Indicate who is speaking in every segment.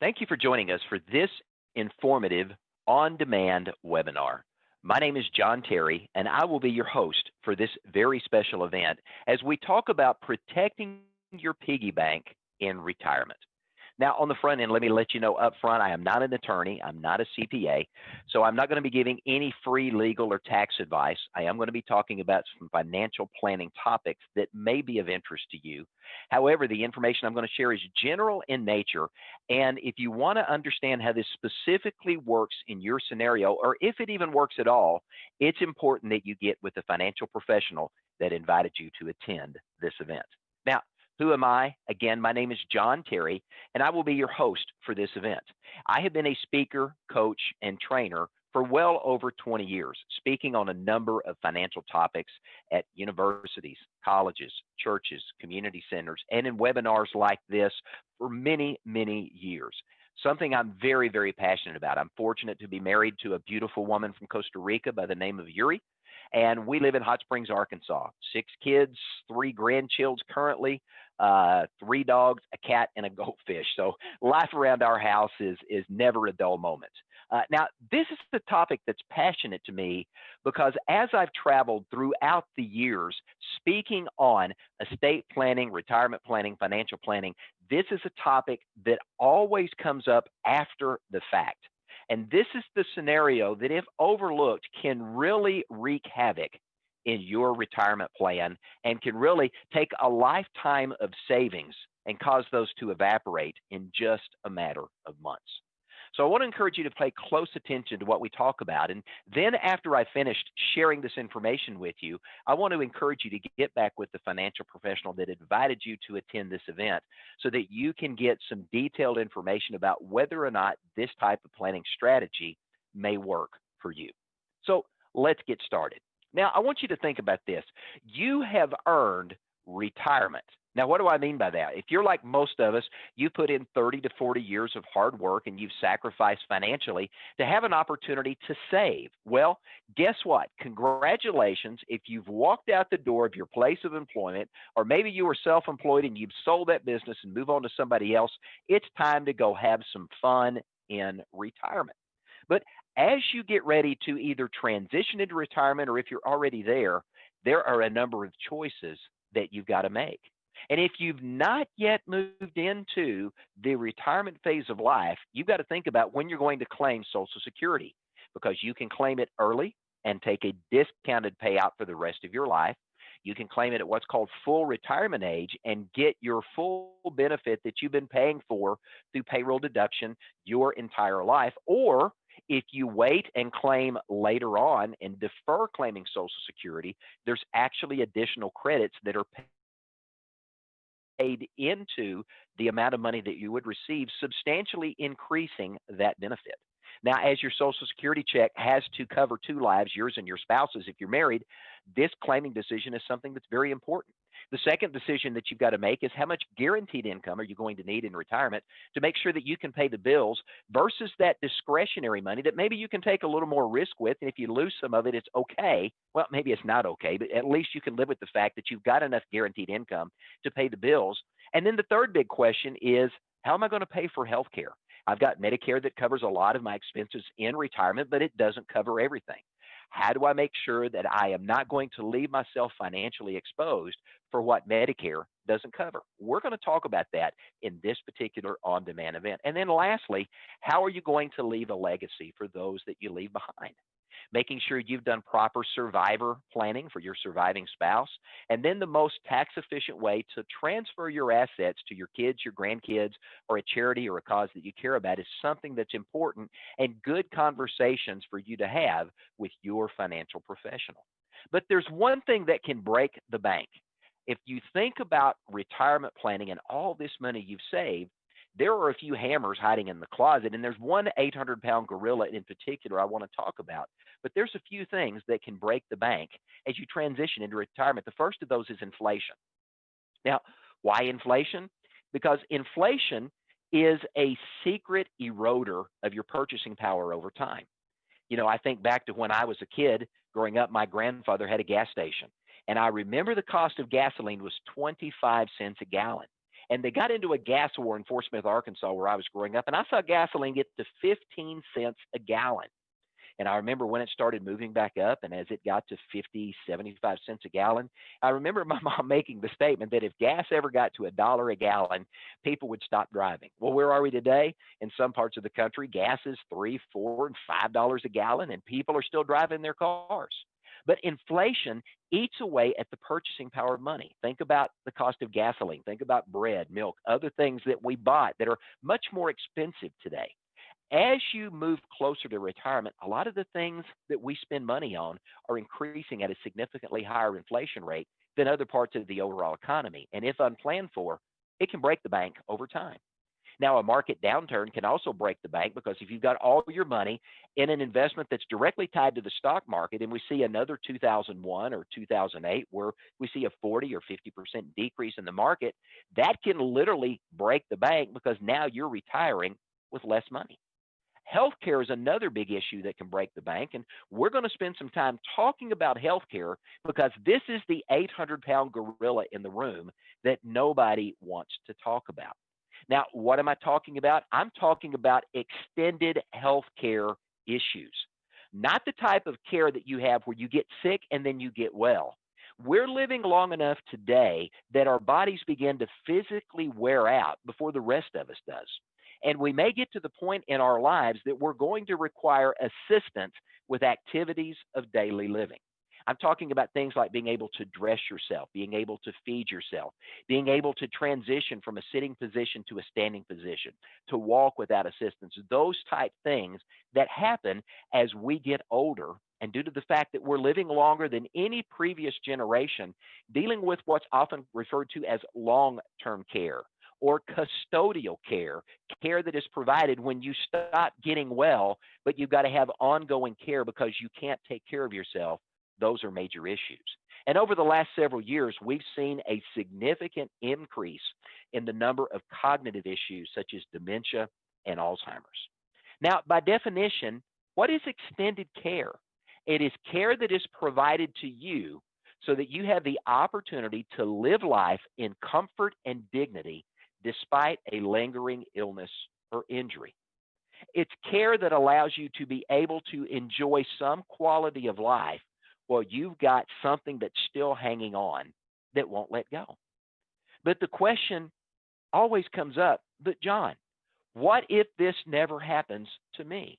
Speaker 1: Thank you for joining us for this informative on-demand webinar. My name is John Terry, and I will be your host for this very special event as we talk about protecting your piggy bank in retirement. Now, on the front end, let me let you know up front, I am not an attorney. I'm not a CPA, so I'm not going to be giving any free legal or tax advice. I am going to be talking about some financial planning topics that may be of interest to you. However, the information I'm going to share is general in nature, and if you want to understand how this specifically works in your scenario, or if it even works at all, it's important that you get with the financial professional that invited you to attend this event. Now, who am I? Again, my name is John Terry, and I will be your host for this event. I have been a speaker, coach, and trainer for well over 20 years, speaking on a number of financial topics at universities, colleges, churches, community centers, and in webinars like this for many, many years. Something I'm very, very passionate about. I'm fortunate to be married to a beautiful woman from Costa Rica by the name of Yuri, and we live in Hot Springs, Arkansas. 6 kids, 3 grandchildren currently, 3 dogs, a cat, and a goldfish. So life around our house is never a dull moment. Now, this is the topic that's passionate to me because as I've traveled throughout the years speaking on estate planning, retirement planning, financial planning, this is a topic that always comes up after the fact. And this is the scenario that, if overlooked, can really wreak havoc in your retirement plan and can really take a lifetime of savings and cause those to evaporate in just a matter of months. So I want to encourage you to pay close attention to what we talk about. And then after I finished sharing this information with you, I want to encourage you to get back with the financial professional that invited you to attend this event so that you can get some detailed information about whether or not this type of planning strategy may work for you. So let's get started. Now, I want you to think about this. You have earned retirement. Now, what do I mean by that? If you're like most of us, you put in 30 to 40 years of hard work and you've sacrificed financially to have an opportunity to save. Well, guess what? Congratulations. If you've walked out the door of your place of employment, or maybe you were self-employed and you've sold that business and move on to somebody else, it's time to go have some fun in retirement. But as you get ready to either transition into retirement or if you're already there are a number of choices that you've got to make. And if you've not yet moved into the retirement phase of life, you've got to think about when you're going to claim Social Security, because you can claim it early and take a discounted payout for the rest of your life. You can claim it at what's called full retirement age and get your full benefit that you've been paying for through payroll deduction your entire life. Or if you wait and claim later on and defer claiming Social Security, there's actually additional credits that are paid into the amount of money that you would receive, substantially increasing that benefit. Now, as your Social Security check has to cover 2 lives, yours and your spouse's if you're married, this claiming decision is something that's very important. The second decision that you've got to make is how much guaranteed income are you going to need in retirement to make sure that you can pay the bills versus that discretionary money that maybe you can take a little more risk with. And if you lose some of it, it's okay. Well, maybe it's not okay, but at least you can live with the fact that you've got enough guaranteed income to pay the bills. And then the third big question is, how am I going to pay for health care? I've got Medicare that covers a lot of my expenses in retirement, but it doesn't cover everything. How do I make sure that I am not going to leave myself financially exposed for what Medicare doesn't cover? We're going to talk about that in this particular on-demand event. And then lastly, how are you going to leave a legacy for those that you leave behind? Making sure you've done proper survivor planning for your surviving spouse, and then the most tax-efficient way to transfer your assets to your kids, your grandkids, or a charity or a cause that you care about is something that's important and good conversations for you to have with your financial professional. But there's one thing that can break the bank. If you think about retirement planning and all this money you've saved, there are a few hammers hiding in the closet, and there's one 800-pound gorilla in particular I want to talk about. But there's a few things that can break the bank as you transition into retirement. The first of those is inflation. Now, why inflation? Because inflation is a secret eroder of your purchasing power over time. You know, I think back to when I was a kid growing up, my grandfather had a gas station, and I remember the cost of gasoline was 25 cents a gallon. And they got into a gas war in Fort Smith, Arkansas, where I was growing up, and I saw gasoline get to 15 cents a gallon. And I remember when it started moving back up, and as it got to 50, 75 cents a gallon, I remember my mom making the statement that if gas ever got to $1 a gallon, people would stop driving. Well, where are we today? In some parts of the country, gas is $3, $4, and $5 a gallon, and people are still driving their cars. But inflation eats away at the purchasing power of money. Think about the cost of gasoline. Think about bread, milk, other things that we bought that are much more expensive today. As you move closer to retirement, a lot of the things that we spend money on are increasing at a significantly higher inflation rate than other parts of the overall economy. And if unplanned for, it can break the bank over time. Now, a market downturn can also break the bank because if you've got all your money in an investment that's directly tied to the stock market, and we see another 2001 or 2008 where we see a 40 or 50% decrease in the market, that can literally break the bank because now you're retiring with less money. Healthcare is another big issue that can break the bank, and we're going to spend some time talking about healthcare because this is the 800-pound gorilla in the room that nobody wants to talk about. Now, what am I talking about? I'm talking about extended healthcare issues, not the type of care that you have where you get sick and then you get well. We're living long enough today that our bodies begin to physically wear out before the rest of us does. And we may get to the point in our lives that we're going to require assistance with activities of daily living. I'm talking about things like being able to dress yourself, being able to feed yourself, being able to transition from a sitting position to a standing position, to walk without assistance, those type things that happen as we get older. And due to the fact that we're living longer than any previous generation, dealing with what's often referred to as long-term care or custodial care, care that is provided when you stop getting well, but you've got to have ongoing care because you can't take care of yourself. Those are major issues. And over the last several years, we've seen a significant increase in the number of cognitive issues such as dementia and Alzheimer's. Now, by definition, what is extended care? It is care that is provided to you so that you have the opportunity to live life in comfort and dignity despite a lingering illness or injury. It's care that allows you to be able to enjoy some quality of life while you've got something that's still hanging on that won't let go. But the question always comes up, but John, what if this never happens to me?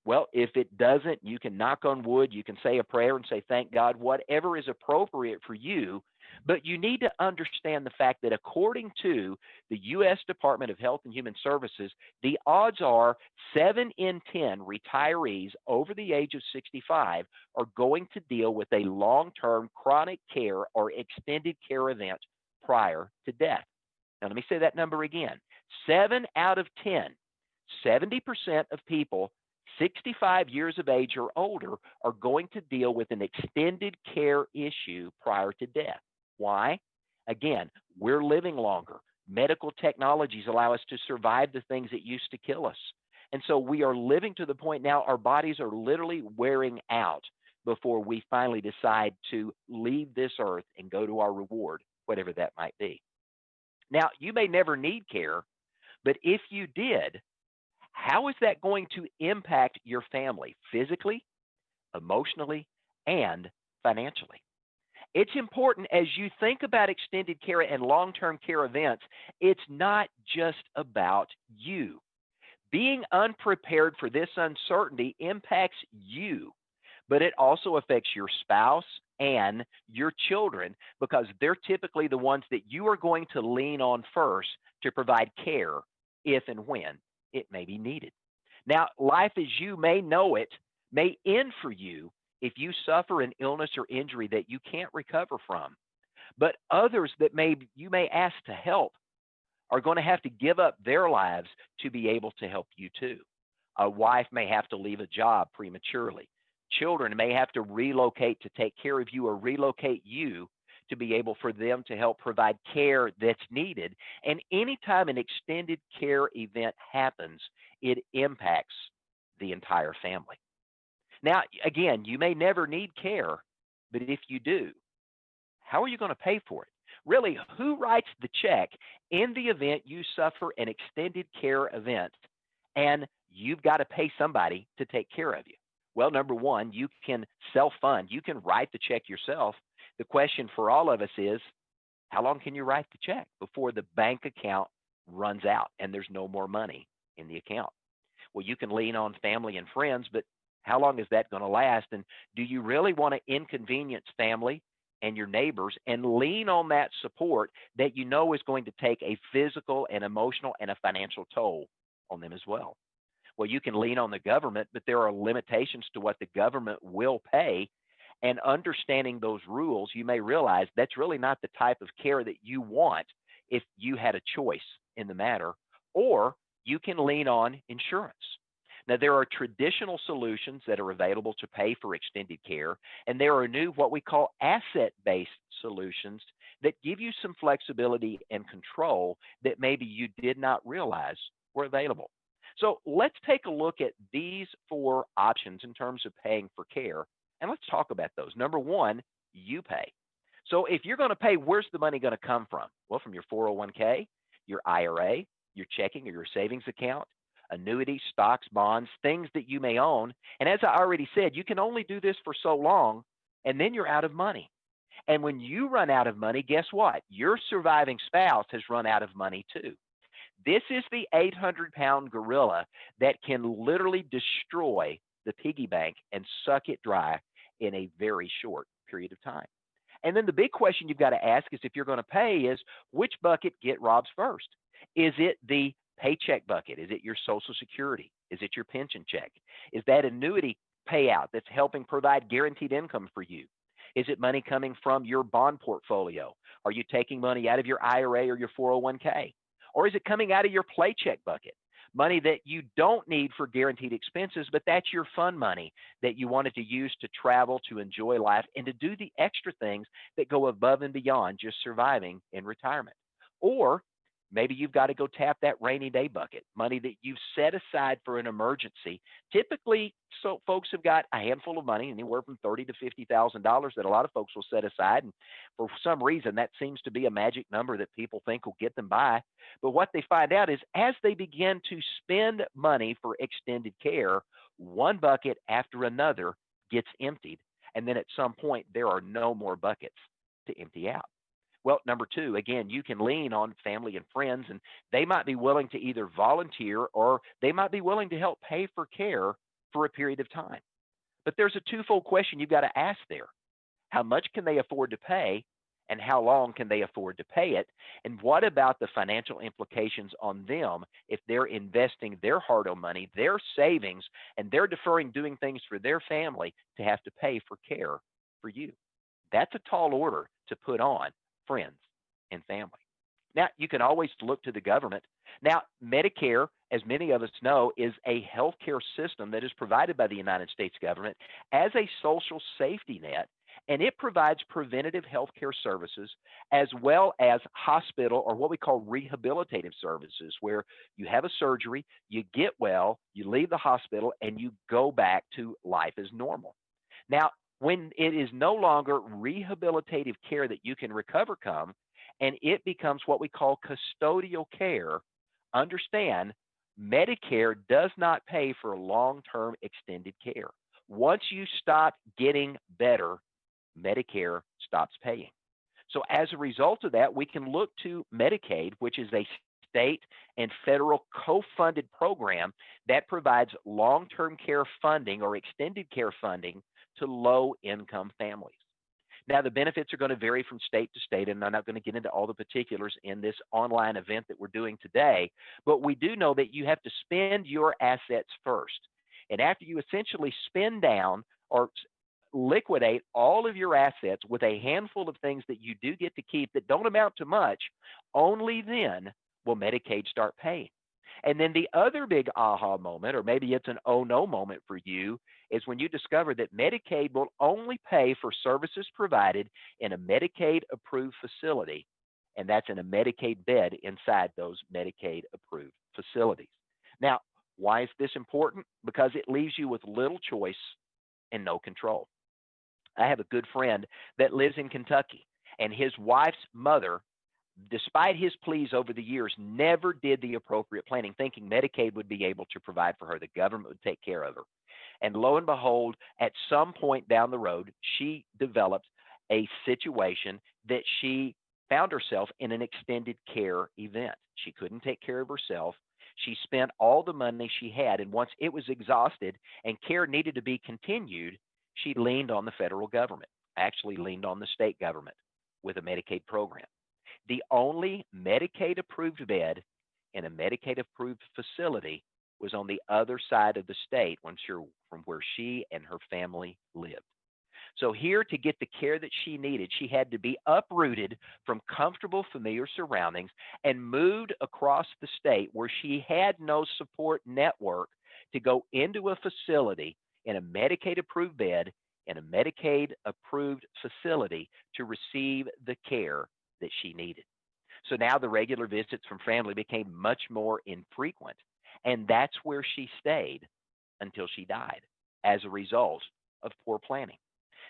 Speaker 1: Well, if it doesn't, you can knock on wood, you can say a prayer and say, thank God, whatever is appropriate for you. But you need to understand the fact that according to the U.S. Department of Health and Human Services, the odds are 7 in 10 retirees over the age of 65 are going to deal with a long-term chronic care or extended care event prior to death. Now, let me say that number again. 7 out of 10, 70% of people 65 years of age or older are going to deal with an extended care issue prior to death. Why? Again, we're living longer. Medical technologies allow us to survive the things that used to kill us. And so we are living to the point now our bodies are literally wearing out before we finally decide to leave this earth and go to our reward, whatever that might be. Now, you may never need care, but if you did, how is that going to impact your family physically, emotionally, and financially? It's important as you think about extended care and long-term care events, it's not just about you. Being unprepared for this uncertainty impacts you, but it also affects your spouse and your children because they're typically the ones that you are going to lean on first to provide care if and when it may be needed. Now, life as you may know it may end for you if you suffer an illness or injury that you can't recover from. But others that you may ask to help are going to have to give up their lives to be able to help you too. A wife may have to leave a job prematurely. Children may have to relocate to take care of you or relocate you to be able for them to help provide care that's needed. And anytime an extended care event happens, it impacts the entire family. Now, again, you may never need care, but if you do, how are you going to pay for it? Really, who writes the check in the event you suffer an extended care event and you've got to pay somebody to take care of you? Well, number one, you can self fund, you can write the check yourself. The question for all of us is, how long can you write the check before the bank account runs out and there's no more money in the account? Well, you can lean on family and friends, but how long is that going to last? And do you really want to inconvenience family and your neighbors and lean on that support that you know is going to take a physical and emotional and a financial toll on them as well? Well, you can lean on the government, but there are limitations to what the government will pay. And understanding those rules, you may realize that's really not the type of care that you want if you had a choice in the matter. Or you can lean on insurance. Now, there are traditional solutions that are available to pay for extended care, and there are new, what we call asset-based solutions that give you some flexibility and control that maybe you did not realize were available. So let's take a look at these four options in terms of paying for care, and let's talk about those. Number one, you pay. So if you're going to pay, where's the money going to come from? Well, from your 401k, your IRA, your checking or your savings account, annuities, stocks, bonds, things that you may own. And as I already said, you can only do this for so long, and then you're out of money. And when you run out of money, guess what? Your surviving spouse has run out of money too. This is the 800-pound gorilla that can literally destroy the piggy bank and suck it dry in a very short period of time. And then the big question you've got to ask is, if you're going to pay, is which bucket get robbed first? Is it the paycheck bucket? Is it your Social Security? Is it your pension check? Is that annuity payout that's helping provide guaranteed income for you? Is it money coming from your bond portfolio? Are you taking money out of your IRA or your 401k? Or is it coming out of your paycheck bucket? Money that you don't need for guaranteed expenses, but that's your fun money that you wanted to use to travel, to enjoy life, and to do the extra things that go above and beyond just surviving in retirement. Or maybe you've got to go tap that rainy day bucket, money that you've set aside for an emergency. Typically, so folks have got a handful of money, anywhere from $30,000 to $50,000, that a lot of folks will set aside. And for some reason, that seems to be a magic number that people think will get them by. But what they find out is, as they begin to spend money for extended care, one bucket after another gets emptied. And then at some point, there are no more buckets to empty out. Well, number two, again, you can lean on family and friends, and they might be willing to either volunteer or they might be willing to help pay for care for a period of time. But there's a twofold question you've got to ask there. How much can they afford to pay, and how long can they afford to pay it? And what about the financial implications on them if they're investing their hard-earned money, their savings, and they're deferring doing things for their family to have to pay for care for you? That's a tall order to put on friends and family. Now, you can always look to the government. Now, Medicare, as many of us know, is a healthcare system that is provided by the United States government as a social safety net, and it provides preventative healthcare services as well as hospital, or what we call rehabilitative services, where you have a surgery, you get well, you leave the hospital, and you go back to life as normal. Now, when it is no longer rehabilitative care that you can recover from, and it becomes what we call custodial care, understand Medicare does not pay for long-term extended care. Once you stop getting better, Medicare stops paying. So as a result of that, we can look to Medicaid, which is a state and federal co-funded program that provides long-term care funding or extended care funding to low-income families. Now, the benefits are going to vary from state to state, and I'm not going to get into all the particulars in this online event that we're doing today, but we do know that you have to spend your assets first. And after you essentially spend down or liquidate all of your assets with a handful of things that you do get to keep that don't amount to much, only then will Medicaid start paying. And then the other big aha moment, or maybe it's an oh no moment for you, is when you discover that Medicaid will only pay for services provided in a Medicaid approved facility, and that's in a Medicaid bed inside those Medicaid approved facilities. Now, why is this important? Because it leaves you with little choice and no control. I have a good friend that lives in Kentucky, And his wife's mother, despite his pleas over the years, never did the appropriate planning, thinking Medicaid would be able to provide for her. The government would take care of her. And lo and behold, at some point down the road, she developed a situation that she found herself in an extended care event. She couldn't take care of herself. She spent all the money she had, and once it was exhausted and care needed to be continued, she leaned on the federal government, actually leaned on the state government with a Medicaid program. The only Medicaid-approved bed in a Medicaid-approved facility was on the other side of the state from where she and her family lived. So here, to get the care that she needed, she had to be uprooted from comfortable, familiar surroundings and moved across the state where she had no support network to go into a facility in a Medicaid-approved bed in a Medicaid-approved facility to receive the care that she needed. So now the regular visits from family became much more infrequent, and that's where she stayed until she died as a result of poor planning.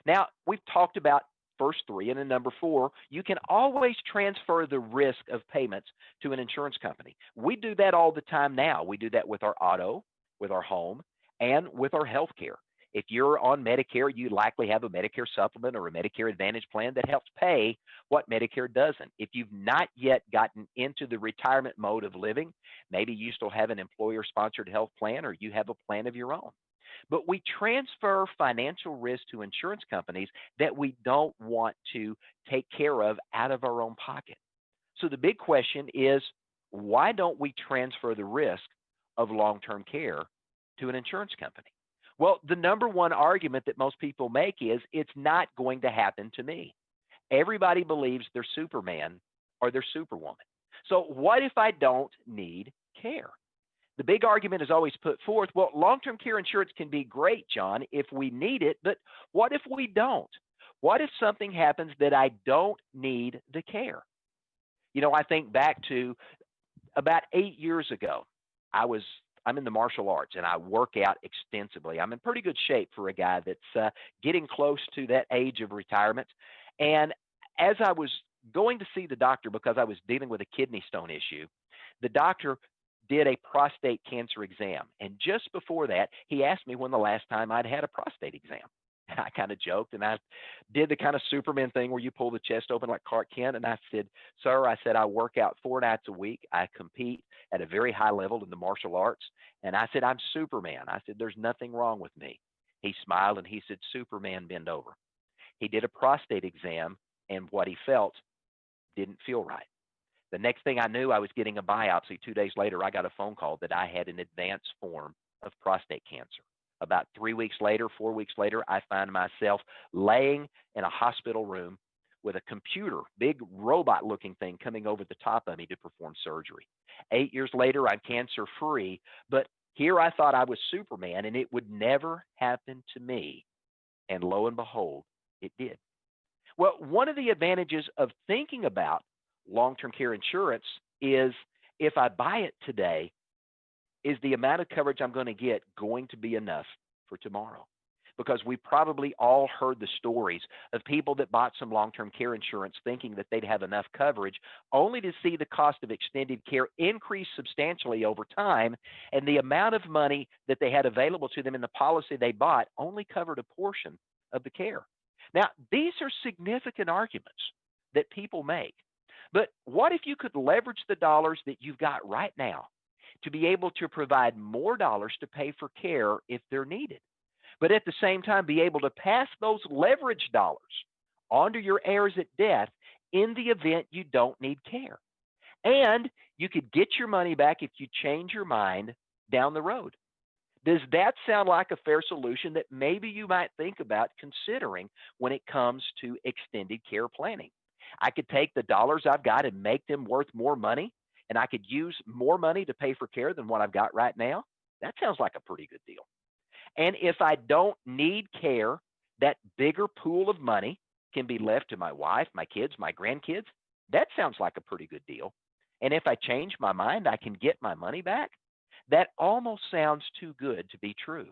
Speaker 1: Now, we've talked about first three, and in number four, you can always transfer the risk of payments to an insurance company. We do that all the time now. We do that with our auto, with our home, and with our health care. If you're on Medicare, you likely have a Medicare supplement or a Medicare Advantage plan that helps pay what Medicare doesn't. If you've not yet gotten into the retirement mode of living, maybe you still have an employer-sponsored health plan or you have a plan of your own. But we transfer financial risk to insurance companies that we don't want to take care of out of our own pocket. So the big question is, why don't we transfer the risk of long-term care to an insurance company? Well, the number one argument that most people make is it's not going to happen to me. Everybody believes they're Superman or they're Superwoman. So what if I don't need care? The big argument is always put forth, well, long-term care insurance can be great, John, if we need it, but what if we don't? What if something happens that I don't need the care? You know, I think back to about 8 years ago. I'm in the martial arts and I work out extensively. I'm in pretty good shape for a guy that's getting close to that age of retirement. And as I was going to see the doctor because I was dealing with a kidney stone issue, the doctor did a prostate cancer exam. And just before that, he asked me when the last time I'd had a prostate exam. And I kind of joked and I did the kind of Superman thing where you pull the chest open like Clark Kent. And I said, sir, I work out 4 nights a week. I compete at a very high level in the martial arts. And I said, I'm Superman. I said, there's nothing wrong with me. He smiled and he said, Superman, bend over. He did a prostate exam and what he felt didn't feel right. The next thing I knew, I was getting a biopsy. 2 days later, I got a phone call that I had an advanced form of prostate cancer. About 3 weeks later, 4 weeks later, I find myself laying in a hospital room with a computer, big robot-looking thing coming over the top of me to perform surgery. 8 years later, I'm cancer-free, but here I thought I was Superman and it would never happen to me. And lo and behold, it did. Well, one of the advantages of thinking about long-term care insurance is if I buy it today, is the amount of coverage I'm going to get going to be enough for tomorrow? Because we probably all heard the stories of people that bought some long-term care insurance thinking that they'd have enough coverage, only to see the cost of extended care increase substantially over time, and the amount of money that they had available to them in the policy they bought only covered a portion of the care. Now, these are significant arguments that people make. But what if you could leverage the dollars that you've got right now to be able to provide more dollars to pay for care if they're needed, but at the same time be able to pass those leverage dollars onto your heirs at death in the event you don't need care? And you could get your money back if you change your mind down the road. Does that sound like a fair solution that maybe you might think about considering when it comes to extended care planning? I could take the dollars I've got and make them worth more money, and I could use more money to pay for care than what I've got right now. That sounds like a pretty good deal. And if I don't need care, that bigger pool of money can be left to my wife, my kids, my grandkids. That sounds like a pretty good deal. And if I change my mind, I can get my money back. That almost sounds too good to be true.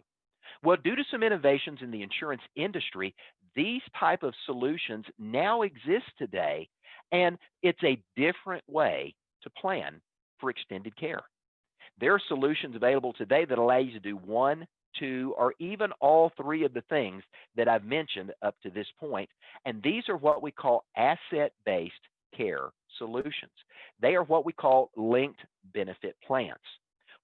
Speaker 1: Well, due to some innovations in the insurance industry, these type of solutions now exist today, and it's a different way to plan for extended care. There are solutions available today that allow you to do one, two, or even all three of the things that I've mentioned up to this point. And these are what we call asset-based care solutions. They are what we call linked benefit plans.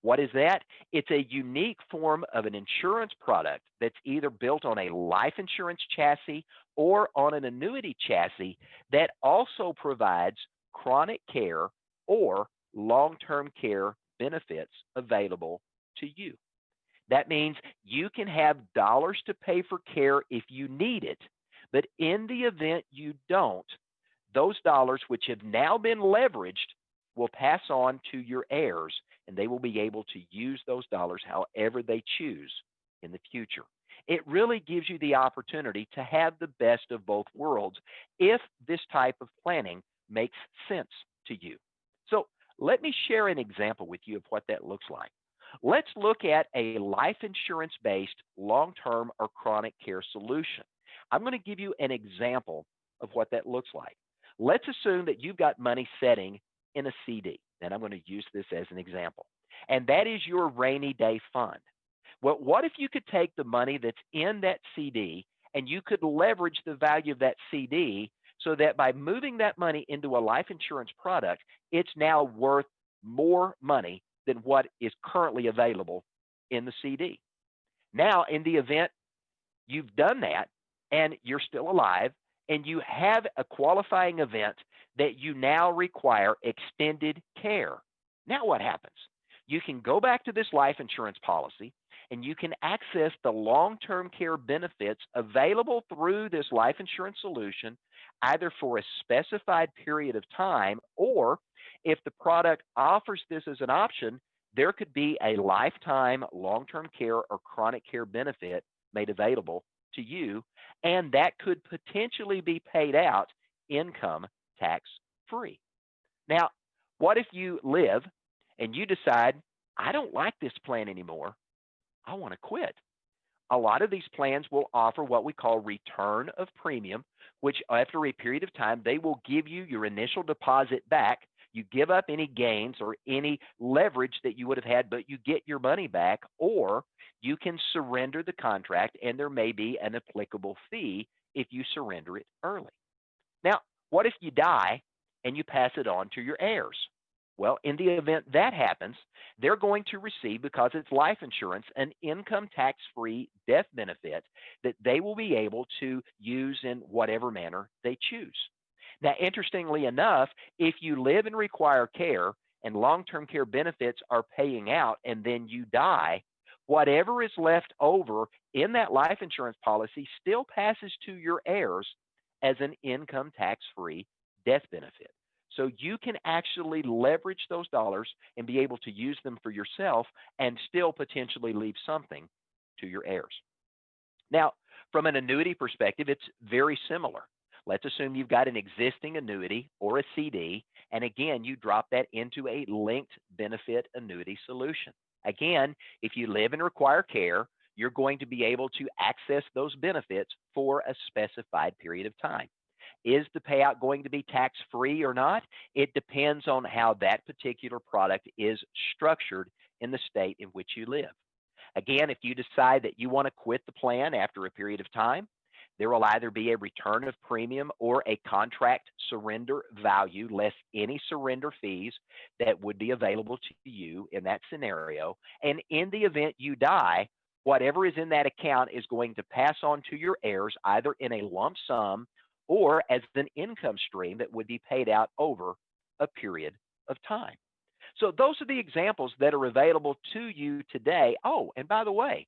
Speaker 1: What is that? It's a unique form of an insurance product that's either built on a life insurance chassis or on an annuity chassis that also provides chronic care or long-term care benefits available to you. That means you can have dollars to pay for care if you need it, but in the event you don't, those dollars which have now been leveraged will pass on to your heirs, and they will be able to use those dollars however they choose in the future. It really gives you the opportunity to have the best of both worlds if this type of planning makes sense to you. So let me share an example with you of what that looks like. Let's look at a life insurance-based long-term or chronic care solution. I'm going to give you an example of what that looks like. Let's assume that you've got money setting in a CD, and I'm going to use this as an example, and that is your rainy day fund. Well, what if you could take the money that's in that CD and you could leverage the value of that CD so that by moving that money into a life insurance product, it's now worth more money than what is currently available in the CD. Now, in the event you've done that and you're still alive and you have a qualifying event that you now require extended care, now what happens? You can go back to this life insurance policy and you can access the long-term care benefits available through this life insurance solution, either for a specified period of time, or if the product offers this as an option, there could be a lifetime long-term care or chronic care benefit made available to you, and that could potentially be paid out income tax-free. Now, what if you live and you decide, I don't like this plan anymore, I want to quit? A lot of these plans will offer what we call return of premium, which after a period of time, they will give you your initial deposit back. You give up any gains or any leverage that you would have had, but you get your money back, or you can surrender the contract, and there may be an applicable fee if you surrender it early. Now, what if you die and you pass it on to your heirs? Well, in the event that happens, they're going to receive, because it's life insurance, an income tax-free death benefit that they will be able to use in whatever manner they choose. Now, interestingly enough, if you live and require care and long-term care benefits are paying out and then you die, whatever is left over in that life insurance policy still passes to your heirs as an income tax-free death benefit. So you can actually leverage those dollars and be able to use them for yourself and still potentially leave something to your heirs. Now, from an annuity perspective, it's very similar. Let's assume you've got an existing annuity or a CD, and again, you drop that into a linked benefit annuity solution. Again, if you live and require care, you're going to be able to access those benefits for a specified period of time. Is the payout going to be tax-free or not? It depends on how that particular product is structured in the state in which you live. Again, if you decide that you want to quit the plan after a period of time, there will either be a return of premium or a contract surrender value less any surrender fees that would be available to you in that scenario. And in the event you die, whatever is in that account is going to pass on to your heirs either in a lump sum or as an income stream that would be paid out over a period of time. So those are the examples that are available to you today. Oh, and by the way,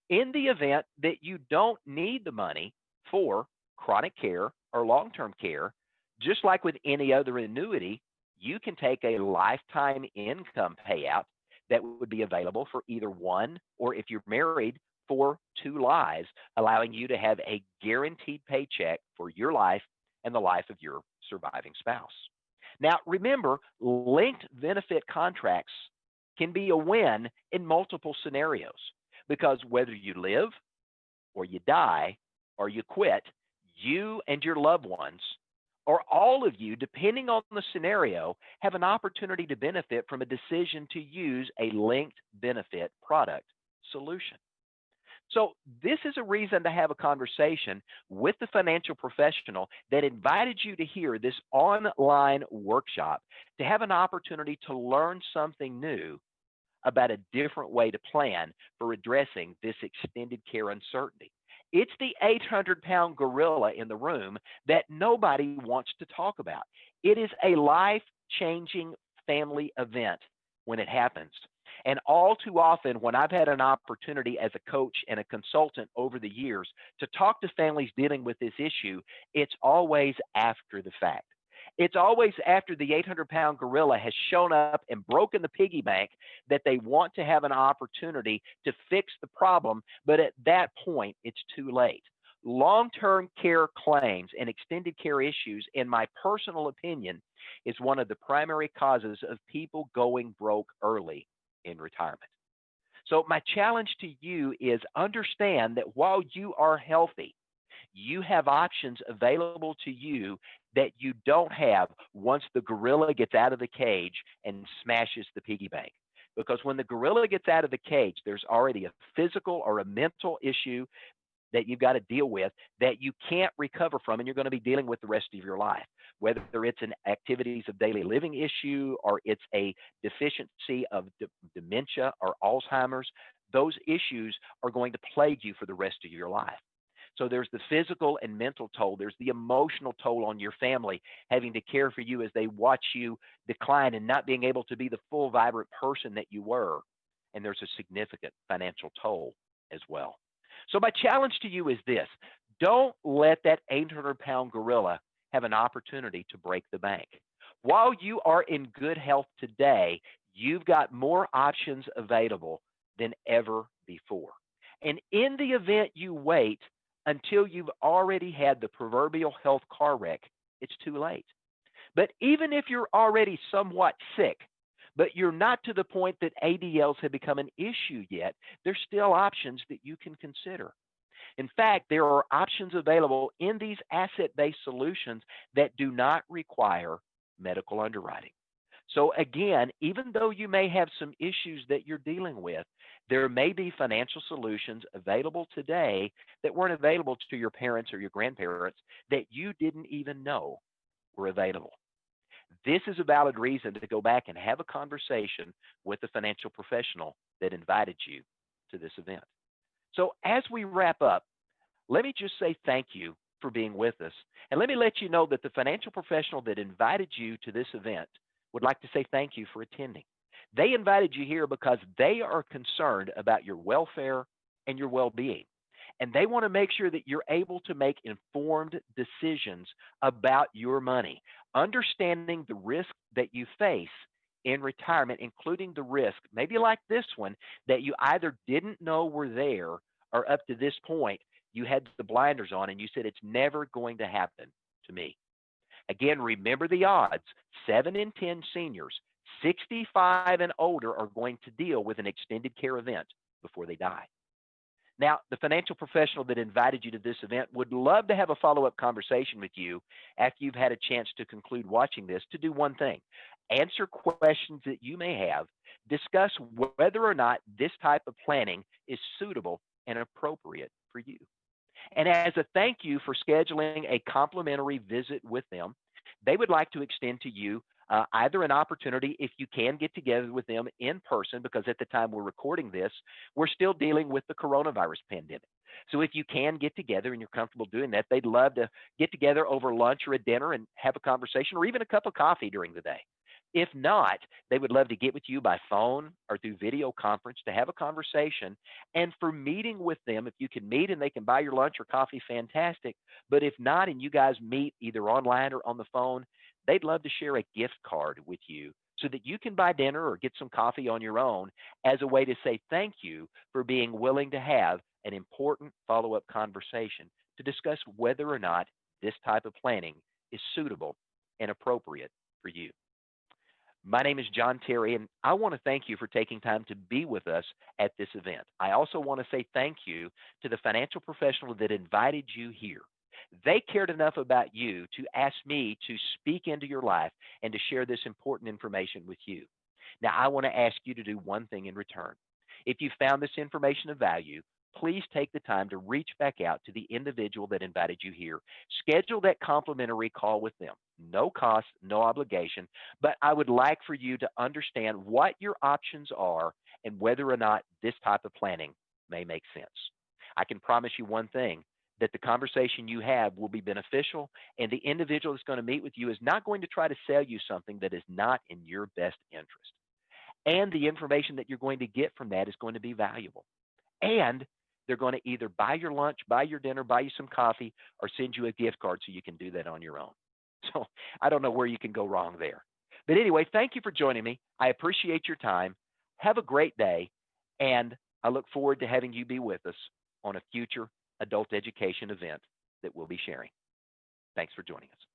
Speaker 1: in the event that you don't need the money for chronic care or long-term care, just like with any other annuity, you can take a lifetime income payout that would be available for either one, or if you're married, for 2 lives, allowing you to have a guaranteed paycheck for your life and the life of your surviving spouse. Now, remember, linked benefit contracts can be a win in multiple scenarios, because whether you live or you die or you quit, you and your loved ones, or all of you, depending on the scenario, have an opportunity to benefit from a decision to use a linked benefit product solution. So, this is a reason to have a conversation with the financial professional that invited you to hear this online workshop to have an opportunity to learn something new about a different way to plan for addressing this extended care uncertainty. It's the 800-pound gorilla in the room that nobody wants to talk about. It is a life changing family event when it happens. And all too often, when I've had an opportunity as a coach and a consultant over the years to talk to families dealing with this issue, it's always after the fact. It's always after the 800-pound gorilla has shown up and broken the piggy bank that they want to have an opportunity to fix the problem, but at that point, it's too late. Long-term care claims and extended care issues, in my personal opinion, is one of the primary causes of people going broke early in retirement. So my challenge to you is understand that while you are healthy, you have options available to you that you don't have once the gorilla gets out of the cage and smashes the piggy bank. Because when the gorilla gets out of the cage, there's already a physical or a mental issue that you've got to deal with that you can't recover from, and you're going to be dealing with the rest of your life. Whether it's an activities of daily living issue or it's a deficiency of dementia or Alzheimer's, those issues are going to plague you for the rest of your life. So there's the physical and mental toll. There's the emotional toll on your family, having to care for you as they watch you decline and not being able to be the full, vibrant person that you were. And there's a significant financial toll as well. So my challenge to you is this: don't let that 800-pound gorilla have an opportunity to break the bank. While you are in good health today, you've got more options available than ever before. And in the event you wait until you've already had the proverbial health car wreck, it's too late. But even if you're already somewhat sick, but you're not to the point that ADLs have become an issue yet, there's still options that you can consider. In fact, there are options available in these asset-based solutions that do not require medical underwriting. So again, even though you may have some issues that you're dealing with, there may be financial solutions available today that weren't available to your parents or your grandparents that you didn't even know were available. This is a valid reason to go back and have a conversation with the financial professional that invited you to this event. So as we wrap up, let me just say thank you for being with us. And let me let you know that the financial professional that invited you to this event would like to say thank you for attending. They invited you here because they are concerned about your welfare and your well-being. And they want to make sure that you're able to make informed decisions about your money, understanding the risk that you face in retirement, including the risk, maybe like this one, that you either didn't know were there or up to this point, you had the blinders on and you said, it's never going to happen to me. Again, remember the odds. 7 in 10 seniors, 65 and older, are going to deal with an extended care event before they die. Now, the financial professional that invited you to this event would love to have a follow-up conversation with you after you've had a chance to conclude watching this to do one thing: answer questions that you may have, discuss whether or not this type of planning is suitable and appropriate for you. And as a thank you for scheduling a complimentary visit with them, they would like to extend to you either an opportunity, if you can get together with them in person, because at the time we're recording this, we're still dealing with the coronavirus pandemic. So if you can get together and you're comfortable doing that, they'd love to get together over lunch or a dinner and have a conversation, or even a cup of coffee during the day. If not, they would love to get with you by phone or through video conference to have a conversation. And for meeting with them, if you can meet and they can buy your lunch or coffee, fantastic. But if not, and you guys meet either online or on the phone, they'd love to share a gift card with you so that you can buy dinner or get some coffee on your own as a way to say thank you for being willing to have an important follow-up conversation to discuss whether or not this type of planning is suitable and appropriate for you. My name is John Terry, and I want to thank you for taking time to be with us at this event. I also want to say thank you to the financial professional that invited you here. They cared enough about you to ask me to speak into your life and to share this important information with you. Now, I want to ask you to do one thing in return. If you found this information of value, please take the time to reach back out to the individual that invited you here. Schedule that complimentary call with them. No cost, no obligation, but I would like for you to understand what your options are and whether or not this type of planning may make sense. I can promise you one thing, that the conversation you have will be beneficial, and the individual that's going to meet with you is not going to try to sell you something that is not in your best interest. And the information that you're going to get from that is going to be valuable. And they're going to either buy your lunch, buy your dinner, buy you some coffee, or send you a gift card so you can do that on your own. So I don't know where you can go wrong there. But anyway, thank you for joining me. I appreciate your time. Have a great day. And I look forward to having you be with us on a future adult education event that we'll be sharing. Thanks for joining us.